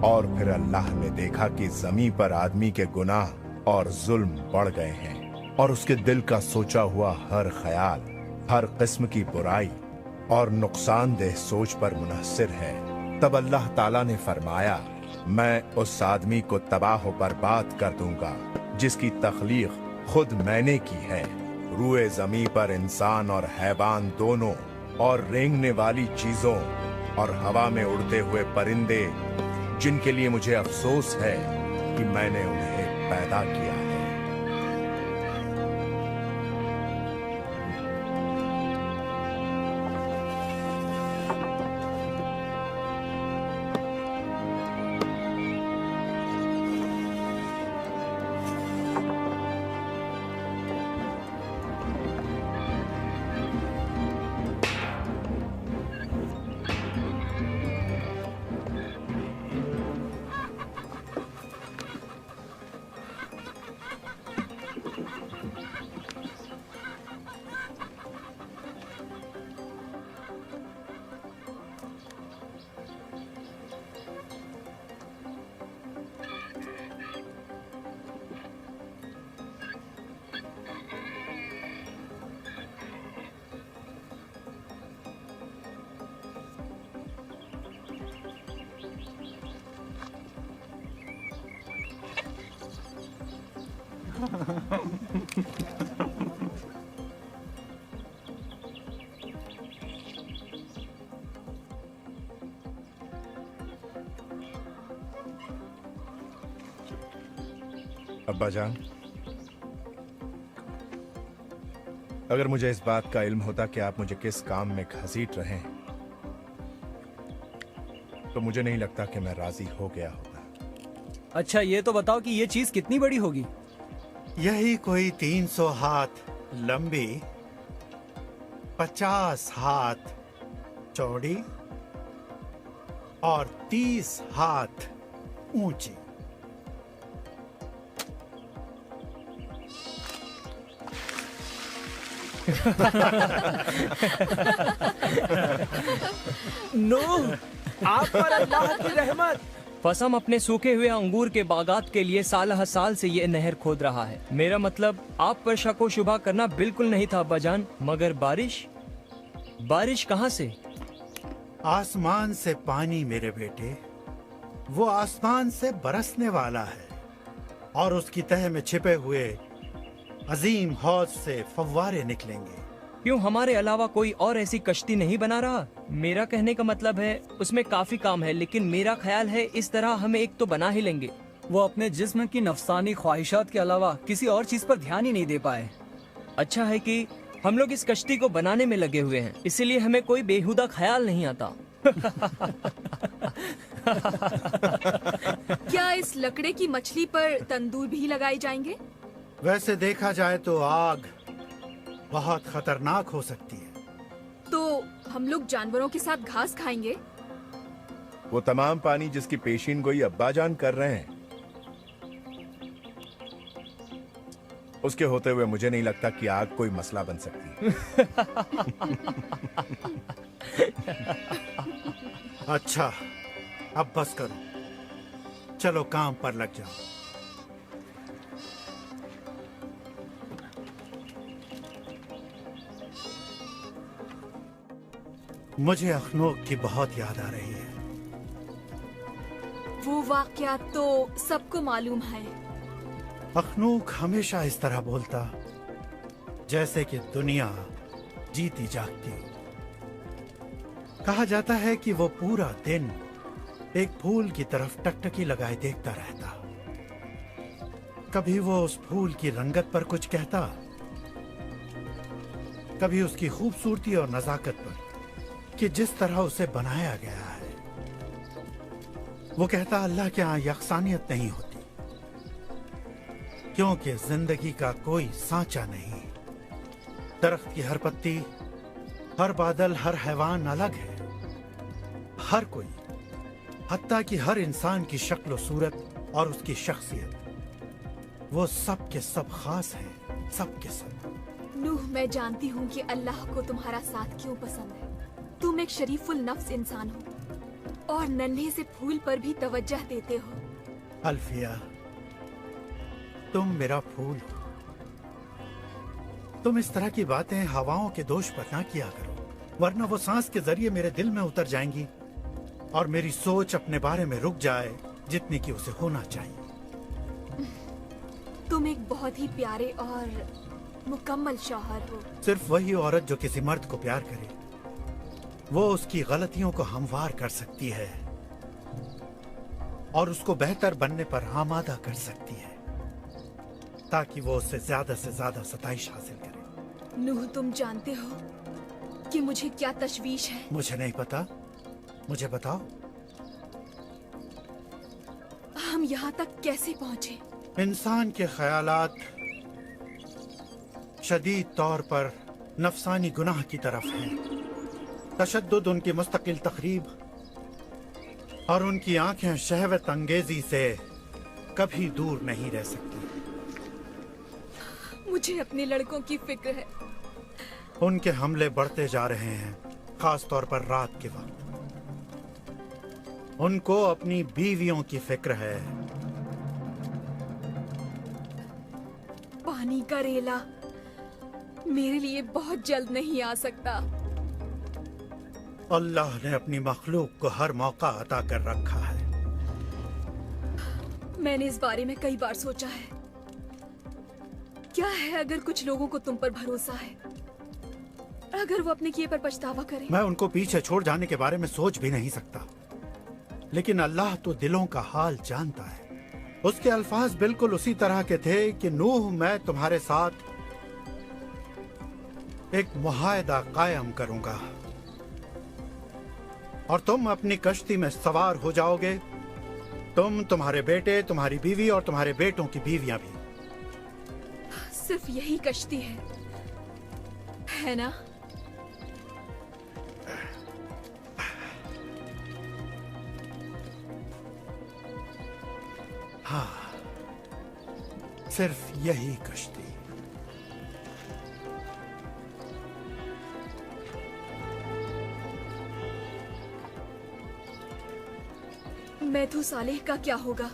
और फिर अल्लाह ने देखा कि जमीन पर आदमी के गुनाह और जुल्म बढ़ गए हैं और उसके दिल का सोचा हुआ हर ख्याल हर किस्म की बुराई और नुकसानदेह सोच पर मुनहसिर है। तब अल्लाह ताला ने फरमाया, मैं उस आदमी को तबाह व बर्बाद कर दूंगा जिसकी तख्लीक खुद मैंने की है। रूए जमीन पर इंसान और हैवान दोनों और रेंगने वाली चीजों और हवा में उड़ते हुए परिंदे जिनके लिए मुझे अफसोस है कि मैंने उन्हें पैदा किया है। अब्बा जान, अगर मुझे इस बात का इल्म होता कि आप मुझे किस काम में घसीट रहे हैं तो मुझे नहीं लगता कि मैं राजी हो गया होता। अच्छा, ये तो बताओ कि ये चीज कितनी बड़ी होगी? यही कोई 300 हाथ लंबी, 50 हाथ चौड़ी और 30 हाथ ऊंची। नूह, आप पर अल्लाह की रहमत। फसम अपने सूखे हुए अंगूर के बागात के लिए साल हर साल से ये नहर खोद रहा है। मेरा मतलब आप पर शक व शुबा करना बिल्कुल नहीं था अब्बाजान, मगर बारिश कहाँ से? आसमान से पानी मेरे बेटे, वो आसमान से बरसने वाला है और उसकी तह में छिपे हुए अजीम हौज से फव्वारे निकलेंगे। क्यों हमारे अलावा कोई और ऐसी कश्ती नहीं बना रहा? मेरा कहने का मतलब है उसमें काफी काम है, लेकिन मेरा ख्याल है इस तरह हमें एक तो बना ही लेंगे। वो अपने जिस्म की नफसानी ख्वाहिशात के अलावा किसी और चीज पर ध्यान ही नहीं दे पाए। अच्छा है कि हम लोग इस कश्ती को बनाने में लगे हुए हैं, इसीलिए हमें कोई बेहुदा ख्याल नहीं आता। क्या इस लकड़े की मछली पर तंदूर भी लगाए जाएंगे? वैसे देखा जाए तो आग बहुत खतरनाक हो सकती है। तो हम लोग जानवरों के साथ घास खाएंगे? वो तमाम पानी जिसकी पेशीन गोई अब्बा जान कर रहे हैं, उसके होते हुए मुझे नहीं लगता कि आग कोई मसला बन सकती। अच्छा, अब बस करो, चलो काम पर लग जाओ। मुझे अखनूक की बहुत याद आ रही है। वो वाक़यात तो सबको मालूम है। अखनूक हमेशा इस तरह बोलता जैसे कि दुनिया जीती जागती। कहा जाता है कि वो पूरा दिन एक फूल की तरफ टकटकी लगाए देखता रहता। कभी वो उस फूल की रंगत पर कुछ कहता, कभी उसकी खूबसूरती और नजाकत पर कि जिस तरह उसे बनाया गया है। वो कहता, अल्लाह के यहाँ यकसानियत नहीं होती क्योंकि जिंदगी का कोई सांचा नहीं। दरख्त की हर पत्ती, हर बादल, हर हैवान अलग है। हर कोई, हत्ता कि हर इंसान की शक्ल और सूरत और उसकी शख्सियत, वो सब के सब खास हैं, सब के सब। नूह, मैं जानती हूँ कि अल्लाह को तुम्हारा साथ क्यों पसंद है। तुम एक शरीफुल नफ्स इंसान हो। और नन्हे से फूल पर भी तवज्जह देते हो। अल्फिया, तुम मेरा फूल हो। तुम इस तरह की बातें हवाओं के दोष पर ना किया करो, वरना वो सांस के जरिए मेरे दिल में उतर जाएंगी और मेरी सोच अपने बारे में रुक जाए जितनी कि उसे होना चाहिए। तुम एक बहुत ही प्यारे और मुकम्मल शौहर हो। सिर्फ वही औरत जो किसी मर्द को प्यार करे, वो उसकी गलतियों को हमवार कर सकती है और उसको बेहतर बनने पर आमादा कर सकती है, ताकि वो उससे ज्यादा से ज्यादा सताइश हासिल करे। नूह, तुम जानते हो कि मुझे क्या तशवीश है? मुझे नहीं पता, मुझे बताओ। हम यहाँ तक कैसे पहुँचे? इंसान के ख्यालात शदीद तौर पर नफसानी गुनाह की तरफ हैं। तशद्दुद उनकी मुस्तकिल तकरीब और उनकी आंखें शहवत अंगेजी से कभी दूर नहीं रह सकती। मुझे अपने लड़कों की फिक्र है। उनके हमले बढ़ते जा रहे हैं, खास तौर पर रात के वक्त। उनको अपनी बीवियों की फिक्र है। पानी का रेला मेरे लिए बहुत जल्द नहीं आ सकता। अल्लाह ने अपनी मखलूक को हर मौका अता कर रखा है। मैंने इस बारे में कई बार सोचा है। क्या है अगर कुछ लोगों को तुम पर भरोसा है, अगर वो अपने किए पर पछतावा करें? मैं उनको पीछे छोड़ जाने के बारे में सोच भी नहीं सकता, लेकिन अल्लाह तो दिलों का हाल जानता है। उसके अल्फाज बिल्कुल उसी तरह के थे कि नूह, मैं तुम्हारे साथ एक मुआहदा कायम करूंगा और तुम अपनी कश्ती में सवार हो जाओगे, तुम, तुम्हारे बेटे, तुम्हारी बीवी और तुम्हारे बेटों की बीवियां भी। सिर्फ यही कश्ती है ना? हाँ, सिर्फ यही कश्ती। मैथू सालेह का क्या होगा?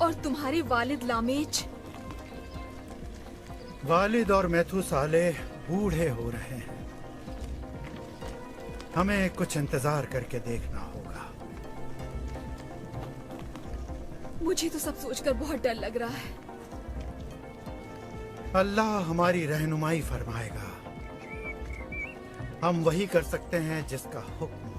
और तुम्हारे वालिद लामेच? वालिद और मैथू सालेह बूढ़े हो रहे हैं। हमें कुछ इंतजार करके देखना होगा। मुझे तो सब सोचकर बहुत डर लग रहा है। अल्लाह हमारी रहनुमाई फरमाएगा। हम वही कर सकते हैं जिसका हुक्म हो।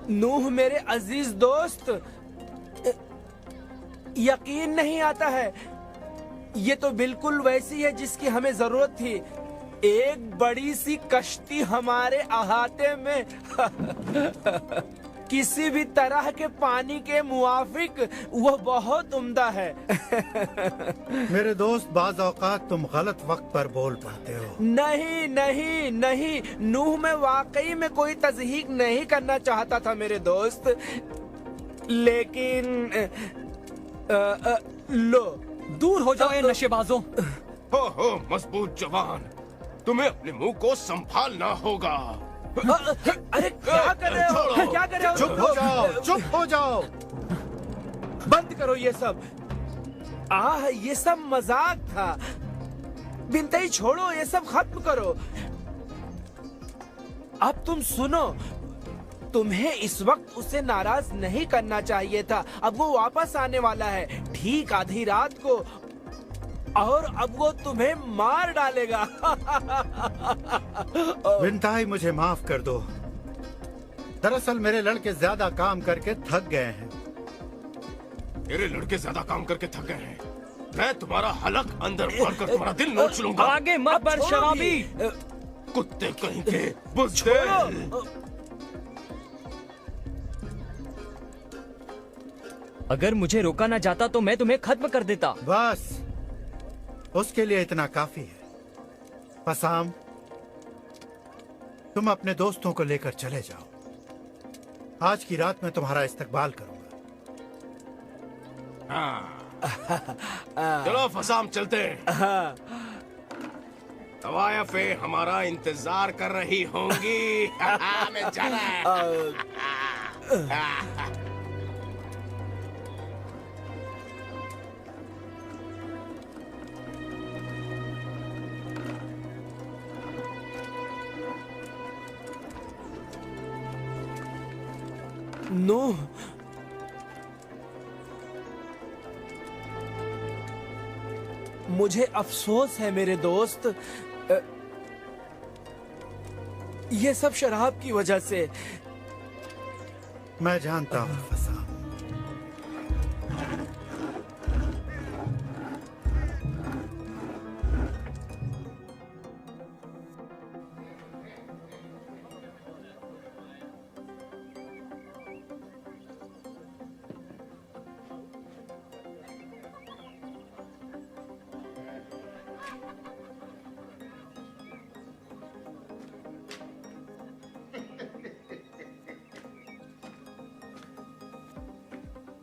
नूह मेरे अजीज दोस्त, यकीन नहीं आता है। ये तो बिल्कुल वैसी है जिसकी हमें जरूरत थी। एक बड़ी सी कश्ती हमारे अहाते में किसी भी तरह के पानी के मुआफिक, वह बहुत उम्दा है। मेरे दोस्त, बाज औकात तुम गलत वक्त पर बोल पाते हो। नहीं नहीं नहीं, नूह में वाकई में कोई तज़हीक नहीं करना चाहता था मेरे दोस्त, लेकिन लो। दूर हो जाओ ये नशेबाजों। हो मजबूत जवान, तुम्हें अपने मुंह को संभालना होगा। अरे क्या कर रहे हो? क्या कर रहे हो? चुप हो जाओ, चुप हो जाओ। बंद करो ये सब। ये सब मजाक था। बिनते छोड़ो, ये सब खत्म करो। अब तुम सुनो, तुम्हें इस वक्त उसे नाराज नहीं करना चाहिए था। अब वो वापस आने वाला है ठीक आधी रात को, और अब वो तुम्हें मार डालेगा। बिनताई, मुझे माफ कर दो। दरअसल मेरे लड़के ज्यादा काम करके थक गए हैं। मेरे लड़के ज्यादा काम करके थक गए हैं। मैं तुम्हारा हलक अंदर भरकर तुम्हारा दिल नोच लूंगा। आगे मत बढ़ शराबी। कुत्ते कहीं के बुज़दिल। अगर मुझे रोका ना जाता तो मैं तुम्हें खत्म कर देता। बस उसके लिए इतना काफी है। फसाम, तुम अपने दोस्तों को लेकर चले जाओ। आज की रात मैं तुम्हारा इस्तकबाल करूंगा। चलो फसाम, चलते हैं। तवायफे हमारा इंतजार कर रही होंगी। मैं जा रहा है। नूह, मुझे अफसोस है मेरे दोस्त, ये सब शराब की वजह से। मैं जानता हूं फसाम।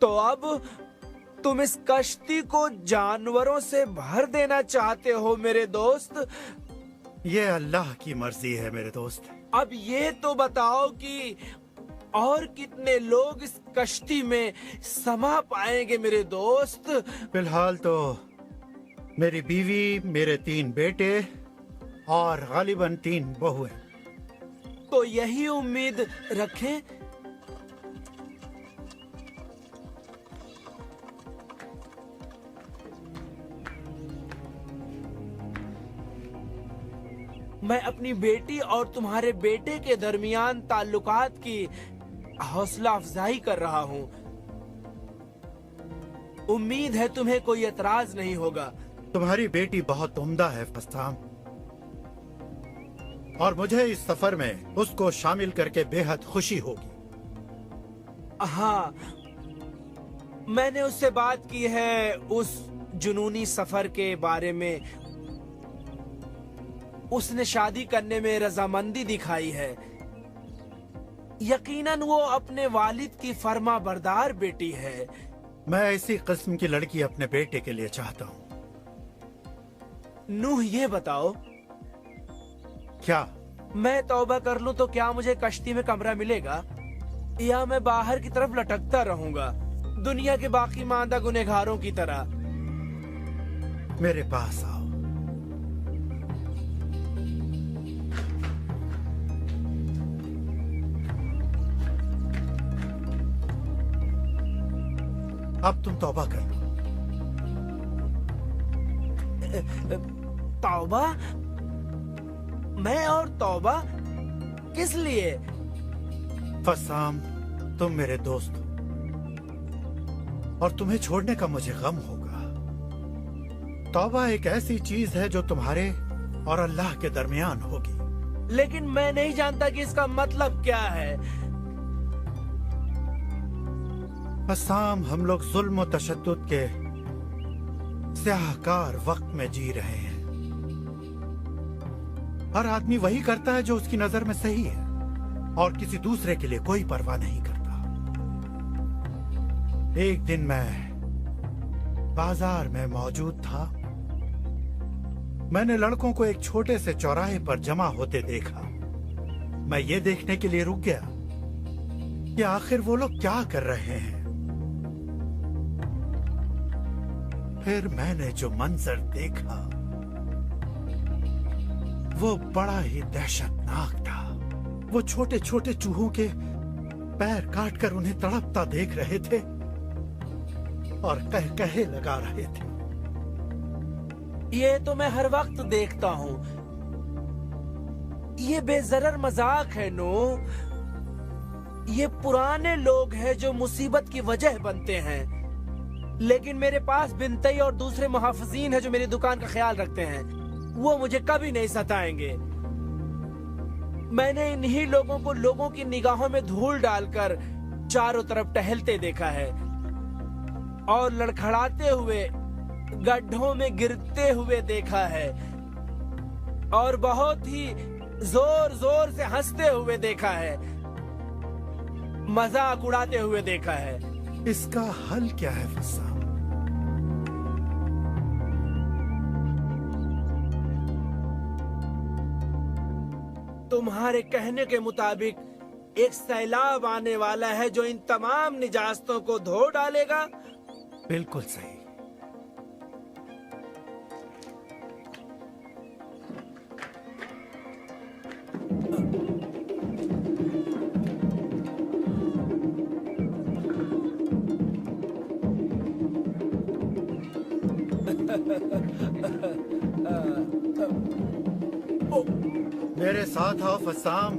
तो अब तुम इस कश्ती को जानवरों से भर देना चाहते हो मेरे दोस्त? ये अल्लाह की मर्जी है मेरे दोस्त। अब ये तो बताओ कि और कितने लोग इस कश्ती में समा पाएंगे मेरे दोस्त? फिलहाल तो मेरी बीवी, मेरे 3 बेटे और गालिबन 3 बहुएं। तो यही उम्मीद रखें। मैं अपनी बेटी और तुम्हारे बेटे के दरमियान ताल्लुकात की हौसला अफजाई कर रहा हूँ। उम्मीद है तुम्हें कोई एतराज नहीं होगा। तुम्हारी बेटी बहुत उम्दा है फसाम, और मुझे इस सफर में उसको शामिल करके बेहद खुशी होगी। हाँ, मैंने उससे बात की है उस जुनूनी सफर के बारे में। उसने शादी करने में रजामंदी दिखाई है। यकीनन वो अपने वालिद की फर्मा बरदार बेटी है। मैं ऐसी किस्म की लड़की अपने बेटे के लिए चाहता हूँ। नूह, ये बताओ, क्या मैं तौबा कर लूं तो क्या मुझे कश्ती में कमरा मिलेगा, या मैं बाहर की तरफ लटकता रहूंगा दुनिया के बाकी मांदा गुनहगारों की तरह? मेरे पास आओ। अब तुम तौबा कर लो। तौबा? मैं और तौबा? किस लिए? फसाम, तुम मेरे दोस्त हो और तुम्हें छोड़ने का मुझे गम होगा। तौबा एक ऐसी चीज है जो तुम्हारे और अल्लाह के दरमियान होगी। लेकिन मैं नहीं जानता कि इसका मतलब क्या है। फसाम, हम लोग जुल्म और तशद्दुद के स्याहकार वक्त में जी रहे हैं। हर आदमी वही करता है जो उसकी नजर में सही है और किसी दूसरे के लिए कोई परवाह नहीं करता। एक दिन मैं बाजार में मौजूद था। मैंने लड़कों को एक छोटे से चौराहे पर जमा होते देखा। मैं ये देखने के लिए रुक गया कि आखिर वो लोग क्या कर रहे हैं। फिर मैंने जो मंजर देखा वो बड़ा ही दहशतनाक था। वो छोटे छोटे चूहों के पैर काटकर उन्हें तड़पता देख रहे थे और कहे लगा रहे थे। ये तो मैं हर वक्त देखता हूँ। ये बेजरर मजाक है नो। ये पुराने लोग हैं जो मुसीबत की वजह बनते हैं। लेकिन मेरे पास बिनतई और दूसरे मुहाफिजीन हैं जो मेरी दुकान का ख्याल रखते हैं। वो मुझे कभी नहीं सताएंगे। मैंने इन्हीं लोगों को लोगों की निगाहों में धूल डालकर चारों तरफ टहलते देखा है और लड़खड़ाते हुए गड्ढों में गिरते हुए देखा है और बहुत ही जोर जोर से हंसते हुए देखा है, मजाक उड़ाते हुए देखा है। इसका हल क्या है फसाम? तुम्हारे कहने के मुताबिक एक सैलाब आने वाला है जो इन तमाम निजास्तों को धो डालेगा। बिल्कुल सही। मेरे साथ आओ फसाम।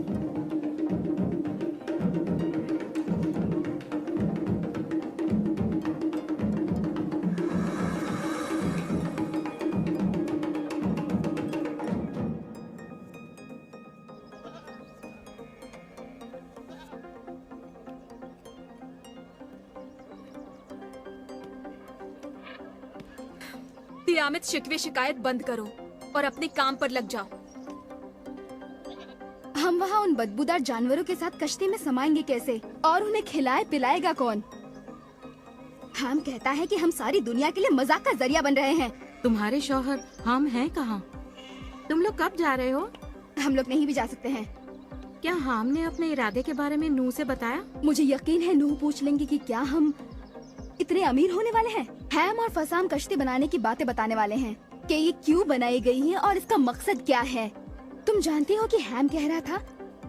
तियामत शिकवे शिकायत बंद करो और अपने काम पर लग जाओ। हम वहाँ उन बदबूदार जानवरों के साथ कश्ती में समाएंगे कैसे और उन्हें खिलाए पिलाएगा कौन? हम कहता है कि हम सारी दुनिया के लिए मजाक का जरिया बन रहे हैं। तुम्हारे शौहर हम हैं कहाँ? तुम लोग कब जा रहे हो? हम लोग नहीं भी जा सकते हैं। क्या हाम ने अपने इरादे के बारे में नूह से बताया? मुझे यकीन है नूह पूछ लेंगे कि क्या हम इतने अमीर होने वाले हैं। हैम और फसाम कश्ती बनाने की बातें बताने वाले हैं कि ये क्यों बनाई गई है और इसका मकसद क्या है। तुम जानती हो कि हैम कह रहा था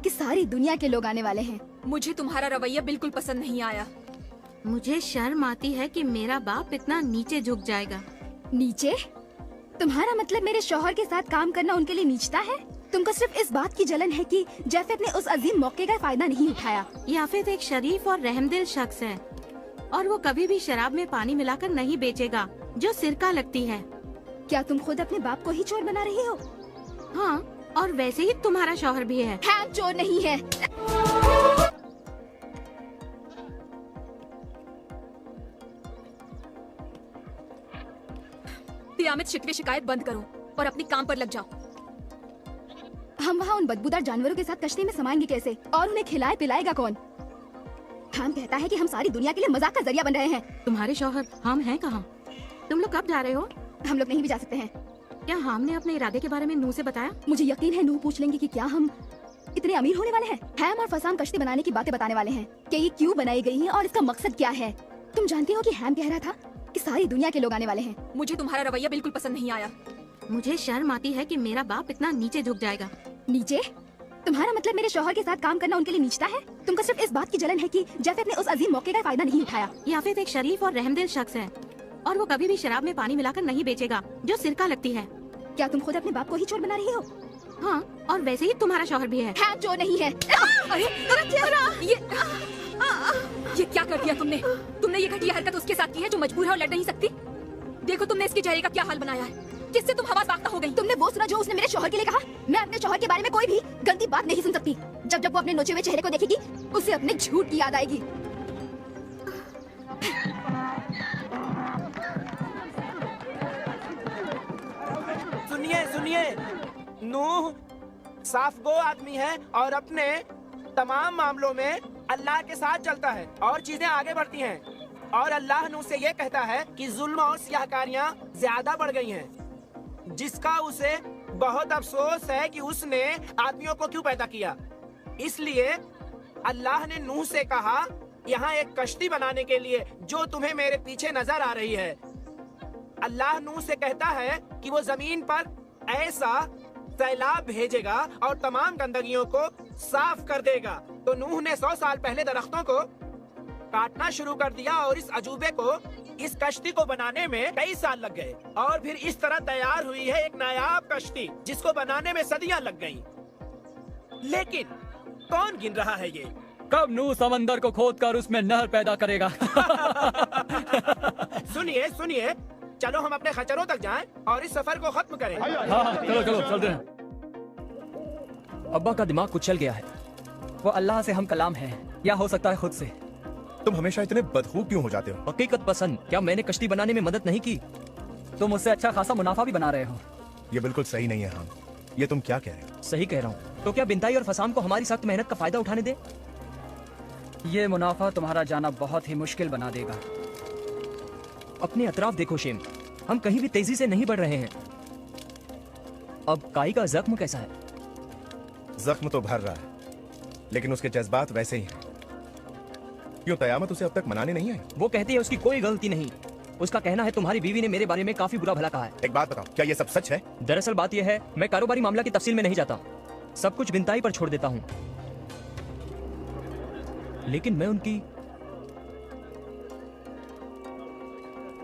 कि सारी दुनिया के लोग आने वाले हैं। मुझे तुम्हारा रवैया बिल्कुल पसंद नहीं आया। मुझे शर्म आती है कि मेरा बाप इतना नीचे झुक जाएगा। नीचे? तुम्हारा मतलब मेरे शौहर के साथ काम करना उनके लिए नीचता है? तुमको सिर्फ इस बात की जलन है कि जैफेत ने उस अजीम मौके का फायदा नहीं उठाया। याफेत एक शरीफ और रहमदिल शख्स है और वो कभी भी शराब में पानी मिलाकर नहीं बेचेगा जो सिरका लगती है। क्या तुम खुद अपने बाप को ही चोर बना रही हो? हाँ, और वैसे ही तुम्हारा शौहर भी है। हैम चोर नहीं है। तियामत शिकवे शिकायत बंद करो और अपने काम पर लग जाओ। हम वहाँ उन बदबूदार जानवरों के साथ कश्ती में समाएंगे कैसे और उन्हें खिलाए पिलाएगा कौन? हम कहता है कि हम सारी दुनिया के लिए मजाक का जरिया बन रहे हैं। तुम्हारे शौहर हम हैं कहाँ? तुम लोग कब जा रहे हो? हम लोग नहीं भी जा सकते हैं। क्या हाम ने अपने इरादे के बारे में नूह से बताया? मुझे यकीन है नूह पूछ लेंगे कि क्या हम इतने अमीर होने वाले हैं। हैम और फसाम कश्ती बनाने की बातें बताने वाले हैं कि ये क्यों बनाई गई है और इसका मकसद क्या है। तुम जानती हो कि हैम कह रहा था कि सारी दुनिया के लोग आने वाले हैं। मुझे तुम्हारा रवैया बिल्कुल पसंद नहीं आया। मुझे शर्म आती है कि मेरा बाप इतना नीचे झुक जाएगा। नीचे? तुम्हारा मतलब मेरे शौहर के साथ काम करना उनके लिए नीचता है? तुमको सिर्फ इस बात की जलन है कि जैफेत ने उस अजीम मौके का फायदा नहीं उठाया। याफेत एक शरीफ और रहमदिल शख्स है और वो कभी भी शराब में पानी मिलाकर नहीं बेचेगा जो सिरका लगती है। क्या तुम खुद अपने बाप को ही चोर बना रही हो? हाँ, और वैसे ही तुम्हारा शौहर भी है। हैम चोर नहीं है। अरे ये क्या कर दिया तुमने? तुमने ये घटिया हरकत उसके साथ की है जो मजबूर है और लड़ नहीं सकती। देखो तुमने इसके चेहरे का क्या हाल बनाया है। किससे तुम हवास बाख्ता हो गई? तुमने वो सुना जो उसने मेरे शौहर के लिए कहा? मैं अपने शौहर के बारे में कोई भी गंदी बात नहीं सुन सकती। जब जब वो अपने नोचे हुए चेहरे को देखेगी उसे अपने झूठ की याद आएगी। सुनिए सुनिए, नूह साफ गो आदमी है और अपने तमाम मामलों में अल्लाह के साथ चलता है और चीजें आगे बढ़ती हैं। और अल्लाह नूह से ये कहता है कि जुल्म और सियाहकारियां ज्यादा बढ़ गई हैं, जिसका उसे बहुत अफसोस है कि उसने आदमियों को क्यों पैदा किया। इसलिए अल्लाह ने नूह से कहा, यहाँ एक कश्ती बनाने के लिए जो तुम्हें मेरे पीछे नजर आ रही है। अल्लाह नूह से कहता है कि वो जमीन पर ऐसा सैलाब भेजेगा और तमाम गंदगियों को साफ कर देगा। तो नूह ने 100 साल पहले दरख्तों को काटना शुरू कर दिया और इस अजूबे को, इस कश्ती को बनाने में कई साल लग गए और फिर इस तरह तैयार हुई है एक नायाब कश्ती जिसको बनाने में सदियां लग गईं। लेकिन कौन गिन रहा है ये? कब नूह समंदर को खोदकर उसमें नहर पैदा करेगा? सुनिए सुनिए, चलो हम अपने खच्चरों तक जाएं और इस सफर को खत्म करें। हाँ, चलो चलो चलते हैं। अब्बा का दिमाग कुचल गया है। वो अल्लाह से हम कलाम हैं, या हो सकता है खुद से। तुम हमेशा इतने बदखू क्यों हो जाते हो? हकीकत पसंद, क्या मैंने कश्ती बनाने में मदद नहीं की? तुम उससे अच्छा खासा मुनाफा भी बना रहे हो। ये बिल्कुल सही नहीं है। हाँ, ये तुम क्या कह रहे हो? सही कह रहा हूँ। तो क्या बिंताई और फसाम को हमारी सख्त मेहनत का फायदा उठाने दे? ये मुनाफा तुम्हारा जाना बहुत ही मुश्किल बना देगा। अपने अतराफ देखो शेम, हम कहीं भी तेजी से नहीं बढ़ रहे हैं। अब काई का जख्म कैसा है? जख्म तो भर रहा है, लेकिन उसके जज्बात वैसे ही हैं। क्यों कयामत उसे अब तक मनाने नहीं आई? वो कहती है उसकी कोई गलती नहीं। उसका कहना है तुम्हारी बीवी ने मेरे बारे में काफी बुरा भला कहा है। एक बात बताओ, क्या ये सब सच है? दरअसल बात यह है, मैं कारोबारी मामला की तफसील में नहीं जाता, सब कुछ बिंताई पर छोड़ देता हूँ। लेकिन मैं उनकी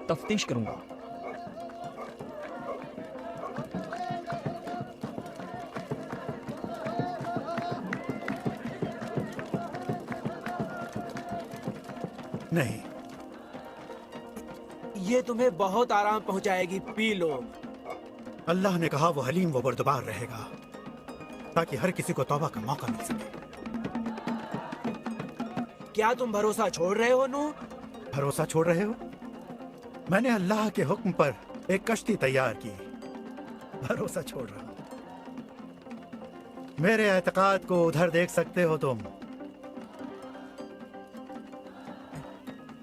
तफ्तीश करूंगा। नहीं, ये तुम्हें बहुत आराम पहुंचाएगी, पी लो। अल्लाह ने कहा वो हलीम व बुर्दबार रहेगा ताकि हर किसी को तौबा का मौका मिल सके। क्या तुम भरोसा छोड़ रहे हो नू? भरोसा छोड़ रहे हो? मैंने अल्लाह के हुक्म पर एक कश्ती तैयार की, भरोसा छोड़ रहा हूं। मेरे एतकाद को उधर देख सकते हो तुम।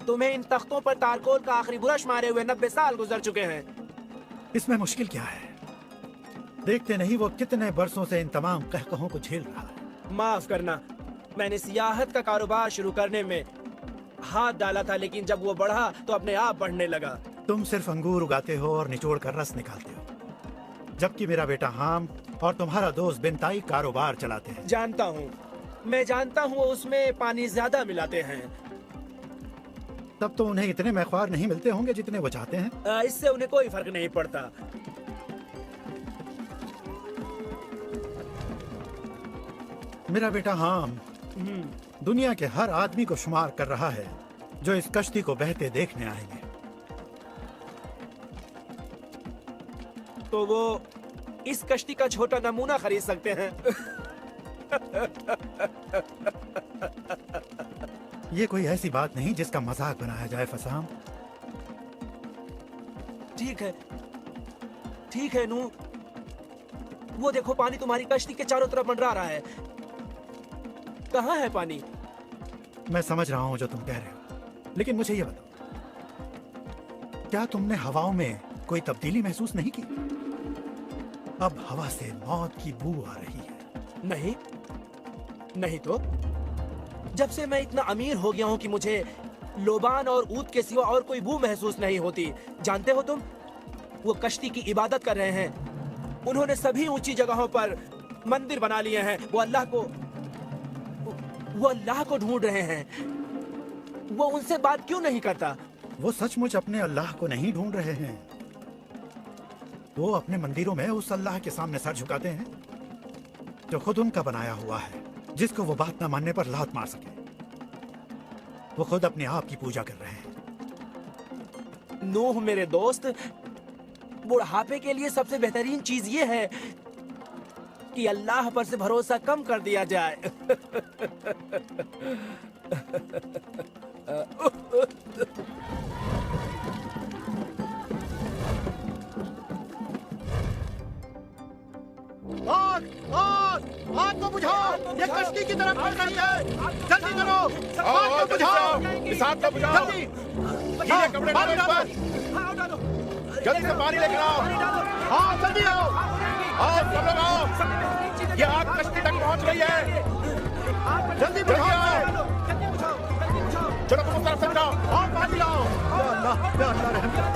तुम्हें इन तख्तों पर तारकोल का आखिरी बुरश मारे हुए 90 साल गुजर चुके हैं। इसमें मुश्किल क्या है? देखते नहीं वो कितने बरसों से इन तमाम कहकहों को झेल रहा है। माफ करना, मैंने सियाहत का कारोबार शुरू करने में हाथ डाला था, लेकिन जब वो बढ़ा तो अपने आप बढ़ने लगा। तुम सिर्फ अंगूर उगाते हो और निचोड़ कर रस निकालते हो, जबकि मेरा बेटा हाम और तुम्हारा दोस्त बिनताई कारोबार चलाते हैं। जानता हूँ, मैं जानता हूँ, उसमें पानी ज्यादा मिलाते हैं। तब तो उन्हें इतने मैख्वार नहीं मिलते होंगे जितने वो चाहते हैं। इससे उन्हें कोई फर्क नहीं पड़ता। मेरा बेटा हाम दुनिया के हर आदमी को शुमार कर रहा है जो इस कश्ती को बहते देखने आएंगे। तो वो इस कश्ती का छोटा नमूना खरीद सकते हैं। ये कोई ऐसी बात नहीं जिसका मजाक बनाया जाए फसाम। ठीक है नू। वो देखो, पानी तुम्हारी कश्ती के चारों तरफ मंडरा रहा है। कहाँ है पानी? मैं समझ रहा हूँ जो तुम कह रहे हो, लेकिन मुझे ये बताओ, क्या तुमने हवाओं में कोई तब्दीली महसूस नहीं की? अब हवा से मौत की बू आ रही है। नहीं तो जब से मैं इतना अमीर हो गया हूँ कि मुझे लोबान और ऊद के सिवा और कोई बू महसूस नहीं होती। जानते हो तुम, वो कश्ती की इबादत कर रहे हैं। उन्होंने सभी ऊंची जगहों पर मंदिर बना लिए हैं। वो अल्लाह को ढूंढ रहे हैं। वो उनसे बात क्यों नहीं करता? वो सचमुच अपने अल्लाह को नहीं ढूंढ रहे हैं। वो अपने मंदिरों में उस अल्लाह के सामने सर झुकाते हैं जो खुद उनका बनाया हुआ है, जिसको वो बात न मानने पर लात मार सके। वो खुद अपने आप की पूजा कर रहे हैं। नूह मेरे दोस्त, बुढ़ापे के लिए सबसे बेहतरीन चीज ये है कि अल्लाह पर से भरोसा कम कर दिया जाए। आग को बुझाओ, ये कश्ती की तरफ बढ़ रही है। जल्दी करो, आग को बुझाओ, इस आग को बुझाओ। जल्दी गीले कपड़े डालो इस पर। जल्दी से पानी लेकर आओ। हाँ, जल्दी आओ। आओ सब लोग आओ। ये आग कश्ती तक पहुंच गई है। जल्दी जल्दी बुझाओ। आओ। चलो तुम उस तरफ से जाओ। हाँ, पानी लाओ। या अल्लाह रहम कर।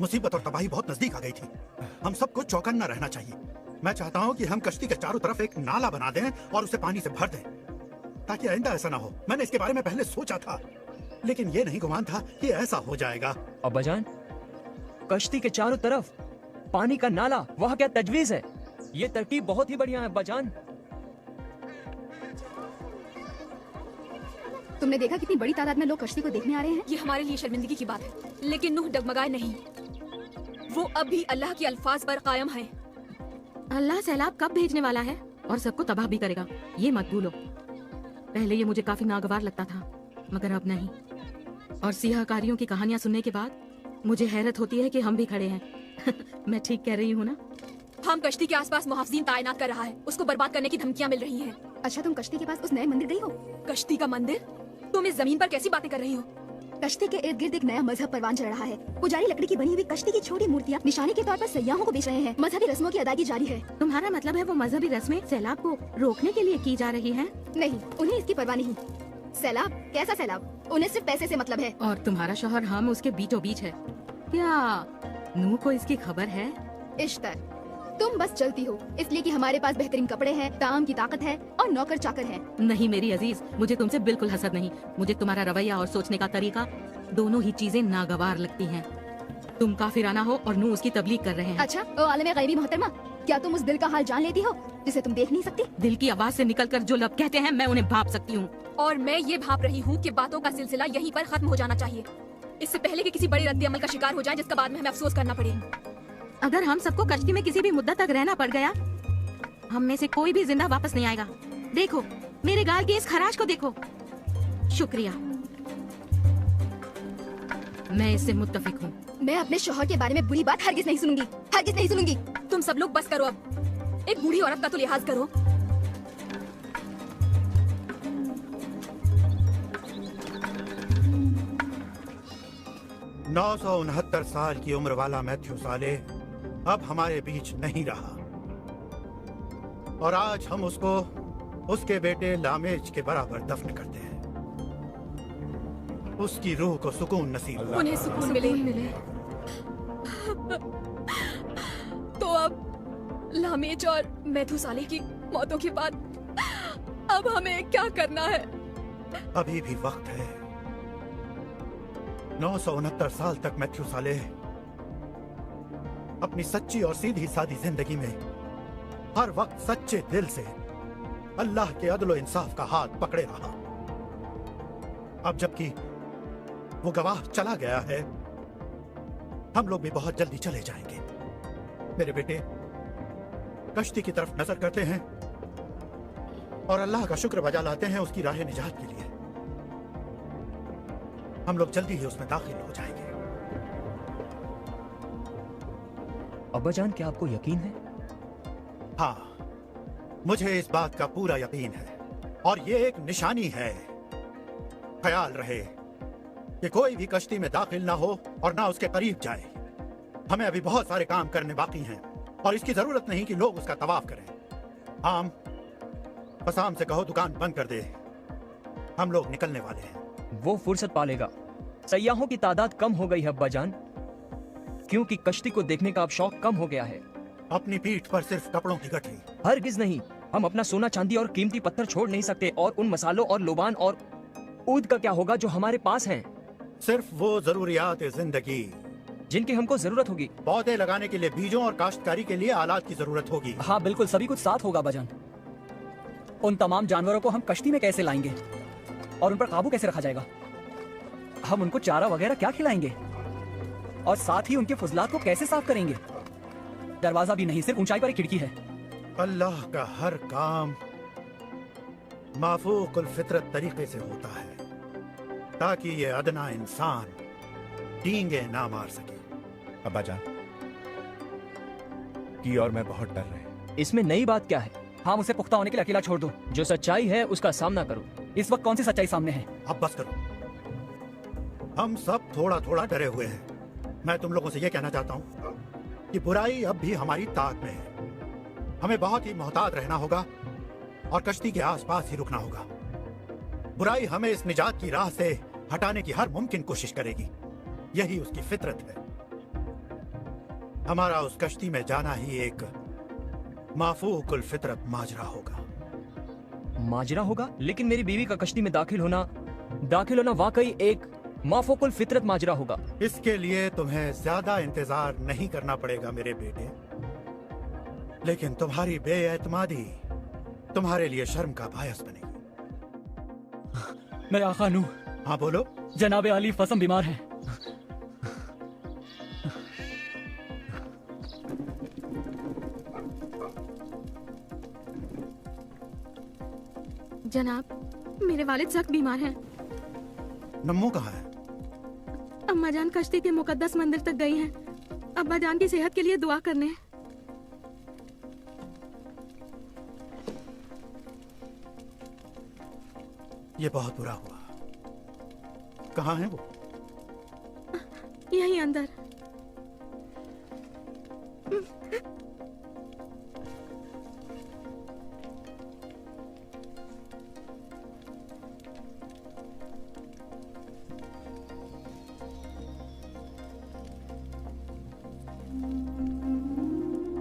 मुसीबत और तबाही बहुत नजदीक आ गई थी। हम सबको चौकन्ना रहना चाहिए। मैं चाहता हूँ कि हम कश्ती के चारों तरफ एक नाला बना दें और उसे पानी से भर दें, ताकि आइंदा ऐसा ना हो। मैंने इसके बारे में पहले सोचा था, लेकिन ये नहीं गुमान था कि ऐसा हो जाएगा। अब्बाजान, कश्ती के चारों तरफ पानी का नाला, वह क्या तजवीज है? ये तरकीब बहुत ही बढ़िया है अब्बाजान। तुमने देखा कितनी बड़ी तादाद में लोग कश्ती को देखने आ रहे हैं? ये हमारे लिए शर्मिंदगी की बात है, लेकिन नूह डगमगाए नहीं। वो अब भी अल्लाह के अल्फाज पर कायम है। अल्लाह सैलाब कब भेजने वाला है और सबको तबाह भी करेगा, ये मत भूलो। पहले ये मुझे काफी नागवार लगता था, मगर अब नहीं। और सियाहकारियों की कहानियां सुनने के बाद मुझे हैरत होती है कि हम भी खड़े हैं। मैं ठीक कह रही हूँ ना? हम कश्ती के आसपास मुहाफिजीन तैनात कर रहा है, उसको बर्बाद करने की धमकियां मिल रही हैं। अच्छा, तुम कश्ती के पास उस नए मंदिर गई हो? कश्ती का मंदिर? तुम इस जमीन पर कैसी बातें कर रही हो? कश्ती के इर्द गिर्द एक नया मजहब परवान चढ़ रहा है। पुजारी लकड़ी की बनी हुई कश्ती की छोटी मूर्तियाँ निशाने के तौर पर सयाहों को बेच रहे हैं। मजहबी रस्मों की अदायगी जारी है। तुम्हारा मतलब है वो मजहबी रस्में सैलाब को रोकने के लिए की जा रही हैं? नहीं, उन्हें इसकी परवाह नहीं। सैलाब? कैसा सैलाब? उन्हें सिर्फ पैसे से मतलब है। और तुम्हारा शौहर हम उसके बीचों बीच है। क्या नूह को इसकी खबर है? इश्तर, तुम बस चलती हो इसलिए कि हमारे पास बेहतरीन कपड़े हैं, ताम की ताकत है और नौकर चाकर हैं। नहीं मेरी अजीज, मुझे तुमसे बिल्कुल हसद नहीं। मुझे तुम्हारा रवैया और सोचने का तरीका, दोनों ही चीजें नागवार लगती हैं। तुम काफिराना हो और नूह उसकी तबलीग कर रहे हैं। अच्छा, ओ आलम गैबी मोहतरमा, क्या तुम उस दिल का हाल जान लेती हो जिसे तुम देख नहीं सकती? दिल की आवाज से निकलकर जो लब कहते हैं, मैं उन्हें भाप सकती हूँ। और मैं ये भाप रही हूँ कि बातों का सिलसिला यहीं पर खत्म हो जाना चाहिए, इससे पहले कि किसी बड़े रद्द-ए-अमल का शिकार हो जाए जिसका बाद में हमें अफसोस करना पड़े। अगर हम सबको कश्ती में किसी भी मुद्दत तक रहना पड़ गया, हम में से कोई भी जिंदा वापस नहीं आएगा। देखो मेरे गाल की इस खराश को देखो। शुक्रिया, मैं इससे मुत्तफिक हूँ। मैं अपने शौहर के बारे में बुरी बात हरगिज नहीं सुनूंगी, हरगिज नहीं सुनूंगी। तुम सब लोग बस करो अब, एक बूढ़ी औरत का तो लिहाज करो। 969 साल की उम्र वाला मैथ्यू साले अब हमारे बीच नहीं रहा, और आज हम उसको उसके बेटे लामेज के बराबर दफन करते हैं। उसकी रूह को सुकून नसीब हो। उन्हें सुकून मिले। तो अब लामेज और मैथुसाले की मौतों के बाद अब हमें क्या करना है? अभी भी वक्त है। 969 साल तक मैथ्यू साले अपनी सच्ची और सीधी सादी जिंदगी में हर वक्त सच्चे दिल से अल्लाह के अदल और इंसाफ का हाथ पकड़े रहा। अब जबकि वो गवाह चला गया है, हम लोग भी बहुत जल्दी चले जाएंगे। मेरे बेटे, कश्ती की तरफ नजर करते हैं और अल्लाह का शुक्र बजा लाते हैं उसकी राह निजात के लिए। हम लोग जल्दी ही उसमें दाखिल हो जाएंगे। अब्बाजान, क्या आपको यकीन है? हाँ, मुझे इस बात का पूरा यकीन है, और ये एक निशानी है। ख्याल रहे कि कोई भी कश्ती में दाखिल ना हो और ना उसके करीब जाए। हमें अभी बहुत सारे काम करने बाकी हैं और इसकी जरूरत नहीं कि लोग उसका तवाफ करें। आम फसाम से कहो दुकान बंद कर दे, हम लोग निकलने वाले हैं। वो फुर्सत पालेगा। सयाहों की तादाद कम हो गई है अब्बाजान, क्योंकि कश्ती को देखने का अब शौक कम हो गया है। अपनी पीठ पर सिर्फ कपड़ों की गठरी। हरगिज नहीं। हम अपना सोना चांदी और कीमती पत्थर छोड़ नहीं सकते, और उन मसालों और लोबान और ऊद का क्या होगा जो हमारे पास हैं? सिर्फ वो जरूरियात जिंदगी जिनकी हमको जरूरत होगी। पौधे लगाने के लिए बीजों और काश्तकारी के लिए आलात की जरूरत होगी। हाँ बिल्कुल, सभी कुछ साथ होगा अब्बाजान। उन तमाम जानवरों को हम कश्ती में कैसे लाएंगे और उन पर काबू कैसे रखा जाएगा? हम उनको चारा वगैरह क्या खिलाएंगे? और साथ ही उनके फुजलात को कैसे साफ करेंगे? दरवाजा भी नहीं, सिर्फ ऊंचाई पर एक खिड़की है। अल्लाह का हर काम माफूकुल फितरत तरीके से होता है, ताकि ये अदना इंसान डींगे ना मार सके। अब्बाजान, की और मैं बहुत डर रहे हैं। इसमें नई बात क्या है? हाँ, उसे पुख्ता होने के लिए अकेला छोड़ दो। जो सच्चाई है उसका सामना करो। इस वक्त कौन सी सच्चाई सामने है? अब बस करो, हम सब थोड़ा थोड़ा डरे हुए हैं। मैं तुम लोगों से ये कहना चाहता हूँ कि बुराई अब भी हमारी ताक में है। हमें बहुत ही मोहतात रहना होगा और कश्ती के आसपास ही रुकना होगा। बुराई हमें इस निजात की राह से हटाने की हर मुमकिन कोशिश करेगी, यही उसकी फितरत है। हमारा उस कश्ती में जाना ही एक माफूकुल फितरत माजरा होगा। माजरा होगा? लेकिन मेरी बीवी का कश्ती में दाखिल होना वाकई एक माफूकुल फितरत माजरा होगा। इसके लिए तुम्हें ज्यादा इंतजार नहीं करना पड़ेगा मेरे बेटे, लेकिन तुम्हारी बेएतमादी तुम्हारे लिए शर्म का बायस बनेगी। मेरे आका नू, हाँ बोलो। जनाबे अली फसम बीमार हैं। जनाब, मेरे वालिद सख्त बीमार हैं। नम्मू कहाँ है? अम्मा जान कश्ती के मुकद्दस मंदिर तक गई हैं। अब्बा जान की सेहत के लिए दुआ करने। ये बहुत बुरा हुआ। कहाँ है वो? यहीं अंदर।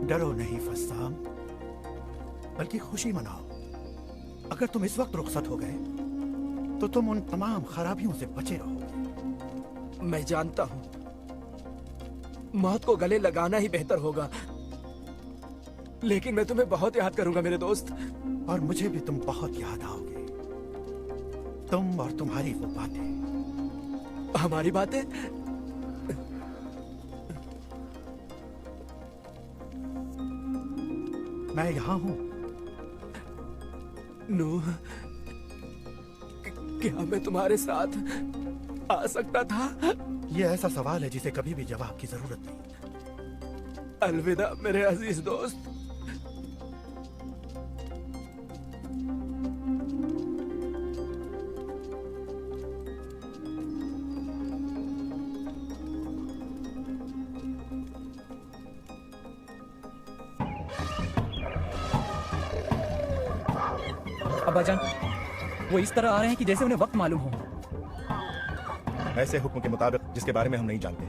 डरो नहीं फस्साम, बल्कि खुशी मनाओ। अगर तुम इस वक्त रुखसत हो गए तो तुम उन तमाम खराबियों से बचे रहोगे। मैं जानता हूँ मौत को गले लगाना ही बेहतर होगा, लेकिन मैं तुम्हें बहुत याद करूंगा मेरे दोस्त। और मुझे भी तुम बहुत याद आओगे, तुम और तुम्हारी वो बातें। हमारी बातें? मैं यहाँ हूँ। नू, क्या मैं तुम्हारे साथ आ सकता था? ये ऐसा सवाल है जिसे कभी भी जवाब की जरूरत नहीं। अलविदा मेरे अजीज दोस्त। अब्बाजान, वो इस तरह आ रहे हैं कि जैसे उन्हें वक्त मालूम हो। ऐसे हुक्म के मुताबिक जिसके बारे में हम नहीं जानते।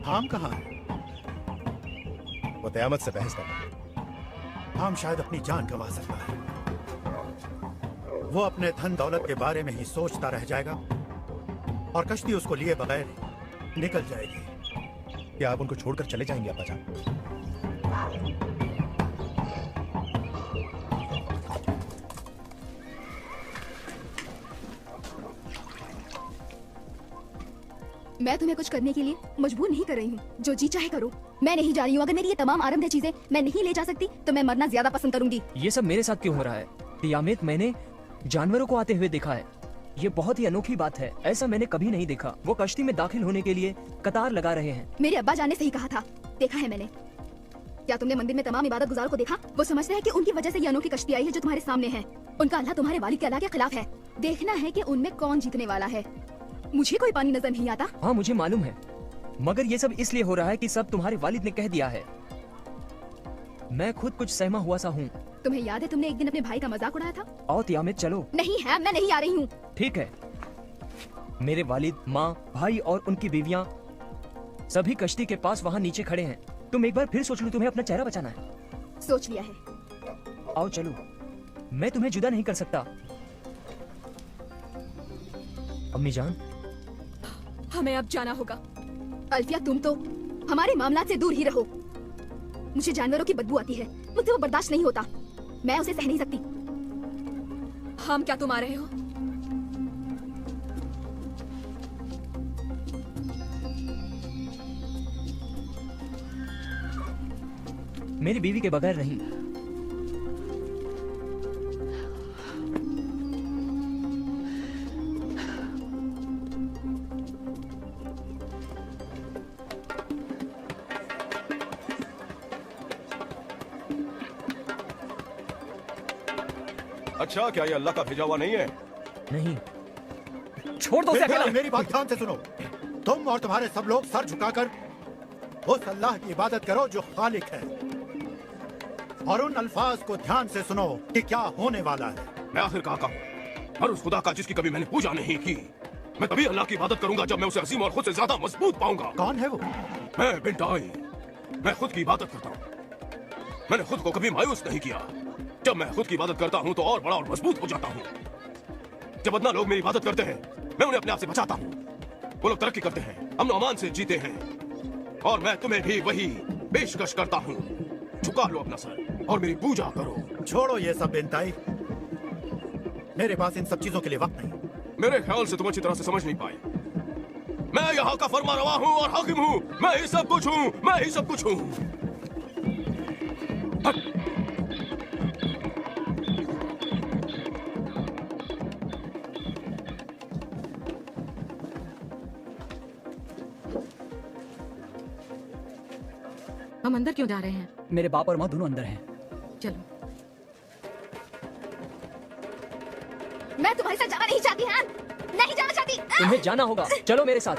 हाम कहाँ है? वो क़यामत से बहस कर रहा है। हाम शायद अपनी जान गंवा सकता है। वो अपने धन दौलत के बारे में ही सोचता रह जाएगा और कश्ती उसको लिए बगैर निकल जाएगी। क्या आप उनको छोड़कर चले जाएंगे अब्बाजान? मैं तुम्हें कुछ करने के लिए मजबूर नहीं कर रही हूँ। जो जी चाहे करो। मैं नहीं जा रही हूँ। अगर मेरी ये तमाम आरंभ चीजें मैं नहीं ले जा सकती तो मैं मरना ज्यादा पसंद करूंगी। ये सब मेरे साथ क्यों हो रहा है? क़यामत मैंने जानवरों को आते हुए देखा है। ये बहुत ही अनोखी बात है, ऐसा मैंने कभी नहीं देखा। वो कश्ती में दाखिल होने के लिए कतार लगा रहे हैं। मेरे अब्बा जान ने सही कहा था, देखा है मैंने। क्या तुमने मंदिर में तमाम इबादत गुजार को देखा? वो समझते हैं कि उनकी वजह से ये अनोखी कश्ती आई है जो तुम्हारे सामने है। उनका अल्लाह तुम्हारे वालिद के अल्लाह के खिलाफ है। देखना है कि उनमें कौन जीतने वाला है। मुझे कोई पानी नजर नहीं आता। हाँ मुझे मालूम है, मगर ये सब इसलिए हो रहा है कि सब तुम्हारे वालिद ने कह दिया है। मैं खुद कुछ सहमा हुआ सा हूँ। तुम्हें याद है तुमने एक दिन अपने भाई का मजाक उड़ाया था? आओ क़यामत चलो। नहीं है, मैं नहीं आ रही हूँ। ठीक है, मेरे वालिद, माँ, भाई और उनकी बीवियाँ सभी कश्ती के पास वहाँ नीचे खड़े हैं। तुम एक बार फिर सोच लो, तुम्हें अपना चेहरा बचाना है। सोच लिया है। आओ चलो, मैं तुम्हें जुदा नहीं कर सकता। अम्मी जान, हमें अब जाना होगा। अल्फिया, तुम तो हमारे मामलात से दूर ही रहो। मुझे जानवरों की बदबू आती है, मुझसे वो बर्दाश्त नहीं होता। मैं उसे सह नहीं सकती। हम क्या तुम आ रहे हो? मेरी बीवी के बगैर नहीं। अच्छा, क्या ये अल्लाह का भेजा हुआ नहीं है? नहीं। छोड़ दो उसे अकेला। मेरी बात ध्यान से सुनो। तुम और तुम्हारे सब लोग सर झुकाकर उस अल्लाह की इबादत करो जो खालिक है, और उन अल्फाज को ध्यान से सुनो कि क्या होने वाला है। मैं आखिर कहाँ का हूँ? और उस खुदा का जिसकी कभी मैंने पूजा नहीं की। मैं तभी अल्लाह की इबादत करूंगा जब मैं उसे अजीम और खुद से ज्यादा मजबूत पाऊंगा। कौन है वो? मैं बिन टाई। मैं खुद की इबादत करता हूँ। मैंने खुद को कभी मायूस नहीं किया। जब मैं खुद की इबादत करता हूँ तो और बड़ा और मजबूत हो जाता हूँ। जब अदना लोग मेरी इबादत करते हैं, मैं उन्हें अपने आप से बचाता हूँ। वो लोग तरक्की करते हैं, अमन अमान से जीते हैं, और मैं तुम्हें भी वही पेशकश करता हूँ। झुका लो अपना सर और मेरी पूजा करो। छोड़ो ये सब बेनताई, मेरे पास इन सब चीजों के लिए वक्त नहीं। मेरे ख्याल से तुम अच्छी तरह से समझ नहीं पाए। मैं यहाँ का फरमारवा हूँ और हाकिम हूँ। मैं ही सब कुछ हूँ, मैं ही सब कुछ हूँ। हम अंदर क्यों जा रहे हैं? मेरे बाप और माँ दोनों अंदर हैं। चलो। मैं तुम्हारे साथ जाना नहीं चाहती हान, नहीं जाना चाहती। तुम्हें जाना होगा, चलो मेरे साथ।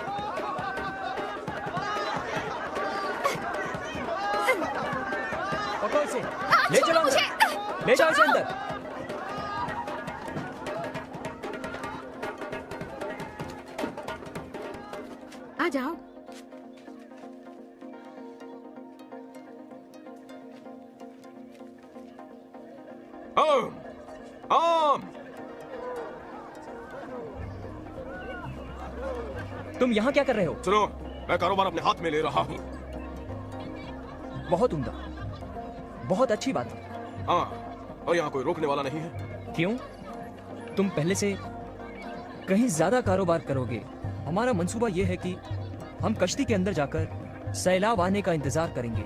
पकड़ो इसे, ले चलो अंदर। ले जाओ इसे अंदर। आ जाओ। तुम यहाँ क्या कर रहे हो? सुनो, मैं कारोबार अपने हाथ में ले रहा हूँ। बहुत उम्दा, बहुत अच्छी बात। हाँ, और यहाँ कोई रोकने वाला नहीं है। क्यों? तुम पहले से कहीं ज्यादा कारोबार करोगे। हमारा मंसूबा ये है कि हम कश्ती के अंदर जाकर सैलाब आने का इंतजार करेंगे।